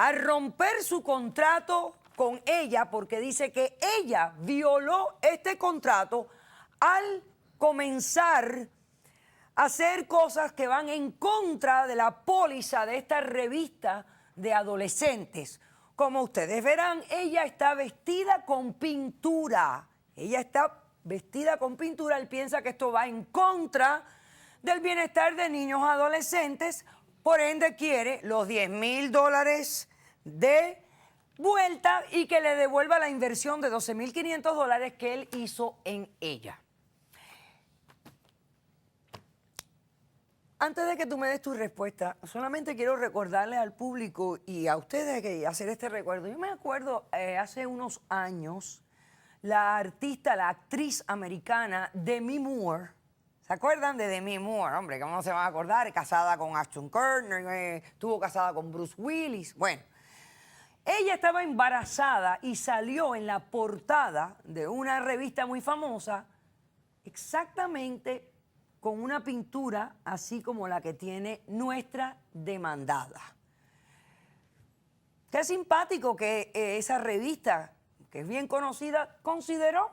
a romper su contrato con ella porque dice que ella violó este contrato al comenzar a hacer cosas que van en contra de la póliza de esta revista de adolescentes. Como ustedes verán, ella está vestida con pintura. Ella está vestida con pintura. Él piensa que esto va en contra del bienestar de niños adolescentes. Por ende, quiere los $10,000 de vuelta y que le devuelva la inversión de $12,500 que él hizo en ella. Antes de que tú me des tu respuesta, solamente quiero recordarle al público y a ustedes que hacer este recuerdo. Yo me acuerdo hace unos años, la actriz americana Demi Moore. ¿Se acuerdan de Demi Moore? Hombre, ¿cómo no se van a acordar? Casada con Ashton Kutcher, estuvo casada con Bruce Willis. Bueno, ella estaba embarazada y salió en la portada de una revista muy famosa exactamente con una pintura así como la que tiene nuestra demandada. Qué simpático que esa revista, que es bien conocida, consideró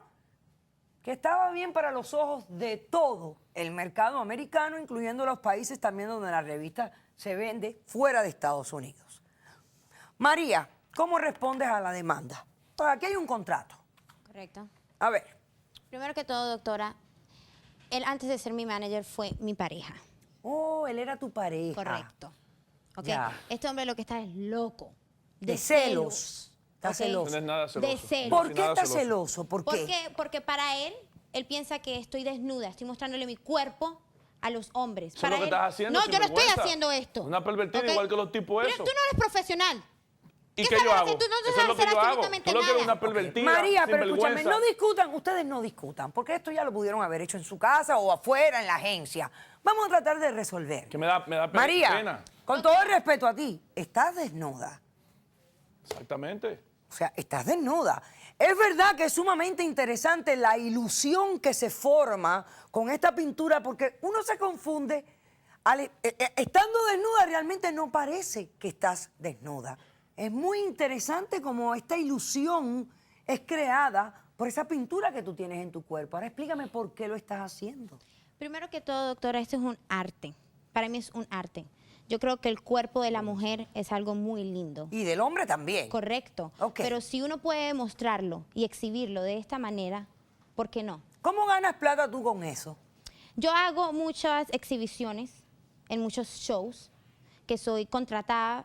que estaba bien para los ojos de todo el mercado americano, incluyendo los países también donde la revista se vende fuera de Estados Unidos. María, ¿cómo respondes a la demanda? Pues aquí hay un contrato. Correcto. A ver. Primero que todo, doctora, él antes de ser mi manager fue mi pareja. Oh, él era tu pareja. Correcto. ¿Ok? Ya. Este hombre lo que está es loco. De celos. Está ¿ok? celoso. No es nada celoso. De celos. ¿Por No qué es nada está celoso? ¿Por qué? Porque para él piensa que estoy desnuda, estoy mostrándole mi cuerpo a los hombres. Eso es lo que estás haciendo, No, yo no estoy sinvergüenza. haciendo esto. Una pervertida ¿ok? igual que los tipos Pero esos. tú no eres profesional. ¿Y ¿Qué qué yo sabes hago? hacer? Tú no Eso es sabes lo que hacer yo hago. absolutamente Tú lo que eres nada. una pervertida, María, pero escúchame, sinvergüenza. no discutan, ustedes no discutan, porque esto ya lo pudieron haber hecho en su casa o afuera, en la agencia. Vamos a tratar de resolver. Que me da María, pena. con todo el respeto a ti, estás desnuda. Exactamente. O sea, estás desnuda. Es verdad que es sumamente interesante la ilusión que se forma con esta pintura, porque uno se confunde. Estando desnuda realmente no parece que estás desnuda. Es muy interesante cómo esta ilusión es creada por esa pintura que tú tienes en tu cuerpo. Ahora explícame por qué lo estás haciendo. Primero que todo, doctora, esto es un arte. Para mí es un arte. Yo creo que el cuerpo de la mujer es algo muy lindo. Y del hombre también. Correcto. Ok. Pero si uno puede mostrarlo y exhibirlo de esta manera, ¿por qué no? ¿Cómo ganas plata tú con eso? Yo hago muchas exhibiciones en muchos shows que soy contratada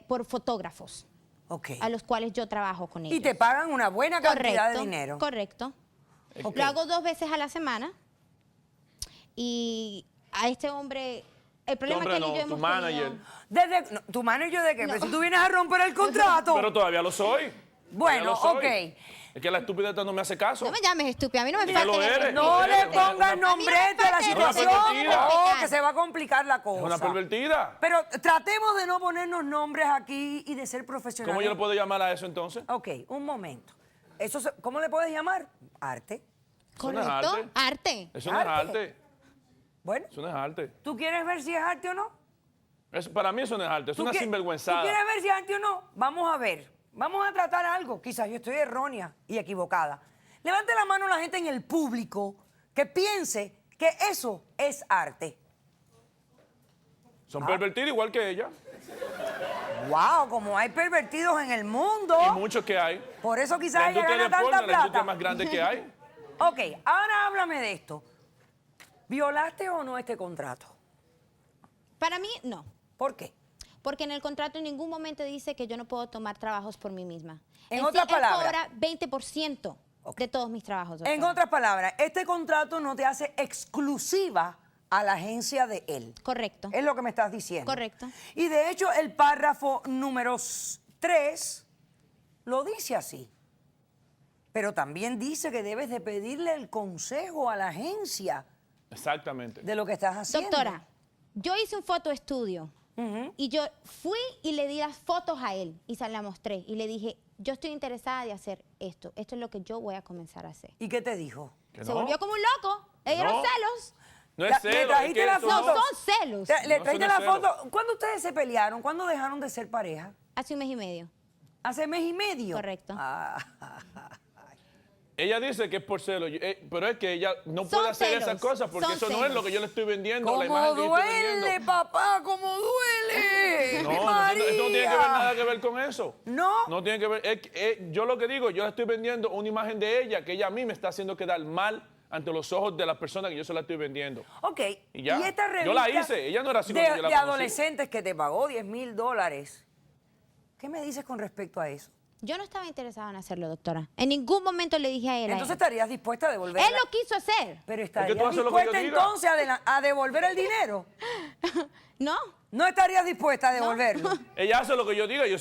por fotógrafos Ok. a los cuales yo trabajo con ellos. Y te pagan una buena cantidad de dinero. Correcto. Ok. Lo hago 2 veces a la semana y a este hombre, el problema hombre que él y no, yo tu hemos manager. tenido... ¿Tu manager de qué? No. Pero si tú vienes a romper el contrato. Pero todavía lo soy. Bueno, Todavía lo soy. ok. Es que la estupidez no me hace caso. No me llames estúpida, a mí no me Que falta lo el eres. respeto. No le Una- pongas una- nombrete a la Es una situación. pervertida. No, que se va a complicar la cosa. Es una pervertida. Pero tratemos de no ponernos nombres aquí y de ser profesionales. ¿Cómo yo le puedo llamar a eso entonces? Ok, un momento. ¿Cómo le puedes llamar? Arte. Eso no es Correcto, arte. arte. Eso no es Arte. arte. Bueno, Eso no es arte. ¿tú quieres ver si es arte o no? Para mí eso no es arte. Es ¿Tú una ¿Tú sinvergüenzada. quieres ver si es arte o no? Vamos a ver. Vamos a tratar algo. Quizás yo estoy errónea y equivocada. Levante la mano la gente en el público que piense que eso es arte. Son pervertidas igual que ella. Wow, como hay pervertidos en el mundo. Y muchos que hay. Por eso quizás La ella industria gana de porno tanta es la industria plata. más grande que hay. Ok, ahora háblame de esto. ¿Violaste o no este contrato? Para mí, no. ¿Por qué? Porque en el contrato en ningún momento dice que yo no puedo tomar trabajos por mí misma. En sí, otras palabras. Él cobra 20% de todos mis trabajos. En doctora. otras palabras, este contrato no te hace exclusiva a la agencia de él. Correcto. Es lo que me estás diciendo. Correcto. Y de hecho, el párrafo número 3 lo dice así. Pero también dice que debes de pedirle el consejo a la agencia Exactamente. de lo que estás haciendo. Doctora, yo hice un fotoestudio y yo fui y le di las fotos a él y se las mostré y le dije, yo estoy interesada de hacer esto. Esto es lo que yo voy a comenzar a hacer. ¿Y qué te dijo? ¿Que Se no? volvió como un loco. Ellos No. eran celos. No ¿Le es celo. trajiste es que la eso No, foto? son celos. Le No, trajiste eso no la es celo. foto. ¿Cuándo ustedes se pelearon? ¿Cuándo dejaron de ser pareja? Hace un mes y medio. ¿Hace mes y medio? Correcto. Ella dice que es por celo, pero es que ella no Son puede hacer celos, esas cosas porque son eso no es celos. lo que yo le estoy vendiendo, la ¿Cómo imagen que yo estoy duele, vendiendo. papá? ¿Cómo duele? No, María. eso no tiene que ver nada que ver con eso. ¿No? No tiene que ver. Yo lo que digo, yo le estoy vendiendo una imagen de ella que ella a mí me está haciendo quedar mal ante los ojos de las personas que yo se la estoy vendiendo. Ok. Y ya. esta revista Yo la hice, ella no era así de, cuando yo la de conocí. adolescentes que te pagó $10,000. ¿Qué me dices con respecto a eso? Yo no estaba interesada en hacerlo, doctora. En ningún momento le dije a él. Entonces estarías dispuesta a devolver. Él lo quiso hacer. Pero tú estarías haces lo que yo dispuesta diga. entonces a devolver el dinero. No. ¿No estarías dispuesta a devolverlo? Ella hace lo que yo diga, yo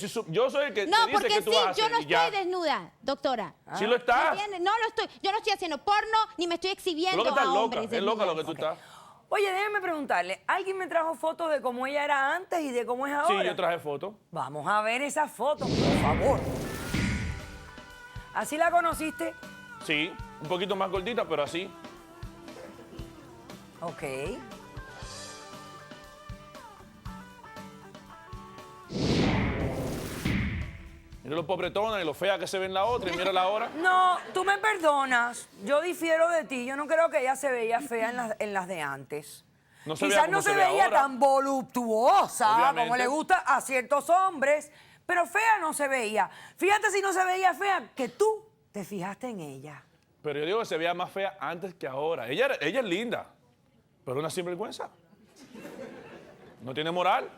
soy el que No, te dice porque que tú sí, vas a hacer yo no y ya. estoy desnuda, doctora. Sí lo estás. ¿Entiendes? No lo estoy. Yo no estoy haciendo porno ni me estoy Tú exhibiendo lo que estás a loca, hombres. es loca lo que desnudas. tú estás. Oye, déjeme preguntarle. ¿Alguien me trajo fotos de cómo ella era antes y de cómo es ahora? Sí, yo traje fotos. Vamos a ver esas fotos, por favor. ¿Así la conociste? Sí, un poquito más gordita, pero así. Ok. Mira lo pobretona y lo fea que se ve en la otra y mira la hora. No, tú me perdonas. Yo difiero de ti. Yo no creo que ella se veía fea en las de antes. No se vea Quizás como no se ve veía ahora. tan voluptuosa Obviamente. como le gusta a ciertos hombres, pero fea no se veía. Fíjate si no se veía fea, que tú te fijaste en ella. Pero yo digo que se veía más fea antes que ahora. Ella es linda, pero una sinvergüenza. No tiene moral.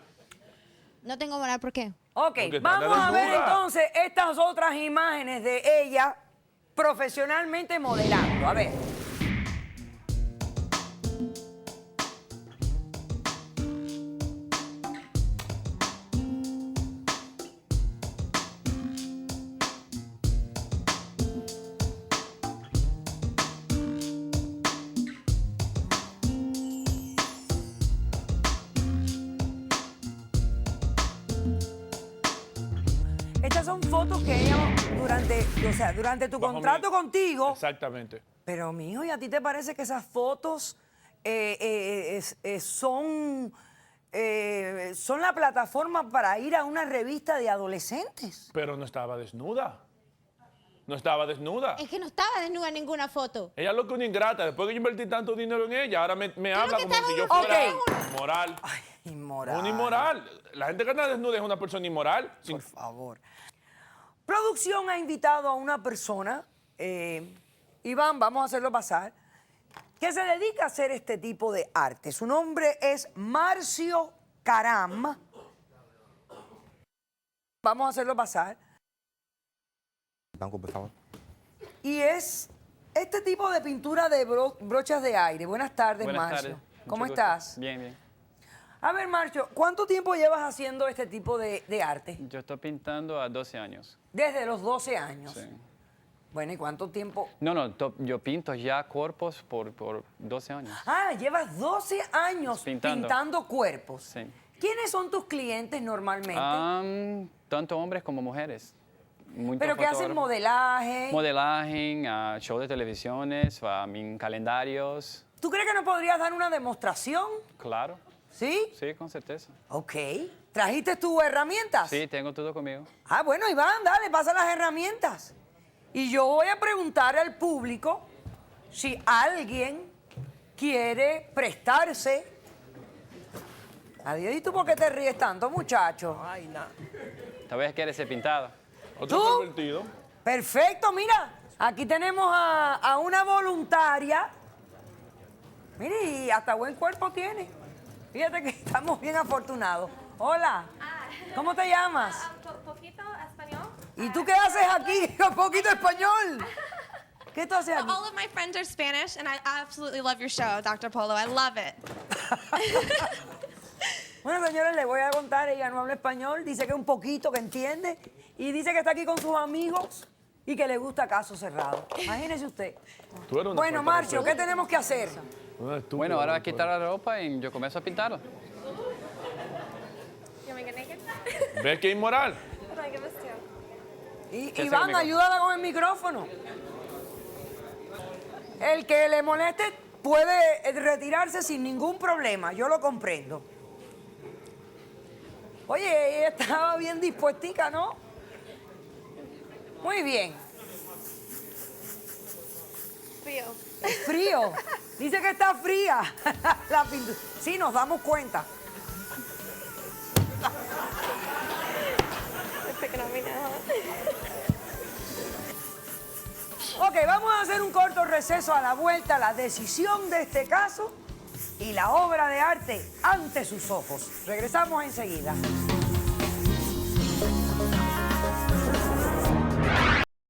No tengo moral, ¿por qué? Ok, Porque vamos anda a ver desnuda. entonces estas otras imágenes de ella profesionalmente modelando. A ver. Estas son fotos que ella durante tu Bajo contrato mi- contigo. Exactamente. Pero, mijo, ¿y a ti te parece que esas fotos son la plataforma para ir a una revista de adolescentes? Pero no estaba desnuda. No estaba desnuda. Es que no estaba desnuda en ninguna foto. Ella es lo que una ingrata. Después que yo invertí tanto dinero en ella, ahora me habla que como estás si yo una- fuera Ok. inmoral. Ay, inmoral. Un inmoral. La gente que anda desnuda es una persona inmoral. Sin- Por favor. Producción ha invitado a una persona, Iván, vamos a hacerlo pasar, que se dedica a hacer este tipo de arte. Su nombre es Marcio Caram. Vamos a hacerlo pasar. Banco, por favor. Y es este tipo de pintura de brochas de aire. Buenas tardes, Buenas Marcio. tardes. ¿Cómo Mucho gusto. estás? Bien, bien. A ver, Marcio, ¿cuánto tiempo llevas haciendo este tipo de arte? Yo estoy pintando a 12 años. Desde los 12 años. Sí. Bueno, ¿y cuánto tiempo? No, yo pinto ya cuerpos por 12 años. Ah, llevas 12 años Pintando. pintando cuerpos. Sí. ¿Quiénes son tus clientes normalmente? Tanto hombres como mujeres. Muchos Pero que hacen fotógrafos. modelaje. Modelaje, shows de televisiones, calendarios. ¿Tú crees que nos podrías dar una demostración? Claro, ¿Sí? sí, con certeza. Ok. ¿Trajiste tus herramientas? Sí, tengo todo conmigo. Ah, bueno, Iván, dale, pasa las herramientas. Y yo voy a preguntar al público si alguien quiere prestarse. Adiós, ¿y tú por qué te ríes tanto, muchacho? Ay, nada. Tal vez quieres ser pintada. Otro ¿Tú? pervertido. Perfecto, mira, aquí tenemos a una voluntaria. Mire, y hasta buen cuerpo tiene. Fíjate que estamos bien afortunados. Hola, ¿cómo te llamas? Poquito español. ¿Y tú qué haces aquí con poquito español? ¿Qué tú haces aquí? All of my friends are Spanish, and I absolutely love your show, Dr. Polo. I love it. Bueno, señores, les voy a contar, ella no habla español, dice que un poquito, que entiende, y dice que está aquí con sus amigos y que le gusta Caso Cerrado. Imagínese usted. Tú eres una Bueno, falta de Marcio, ¿qué respeto. tenemos que hacer? Una estúpida, Bueno, ahora voy a no quitar la ropa y yo comienzo a pintarlo. You want me to get naked? puede. ¿Ves que es inmoral? Hold on, give us two. Y, ¿Qué hace Iván, conmigo? ayúdala con el micrófono. El que le moleste puede retirarse sin ningún problema, yo lo comprendo. Oye, ella estaba bien dispuestica, ¿no? Muy bien. Frío. Frío. Dice que está fría la pintura. Sí, nos damos cuenta. They're picking on me now. Ok, vamos a hacer un corto receso. A la vuelta, la decisión de este caso y la obra de arte ante sus ojos. Regresamos enseguida.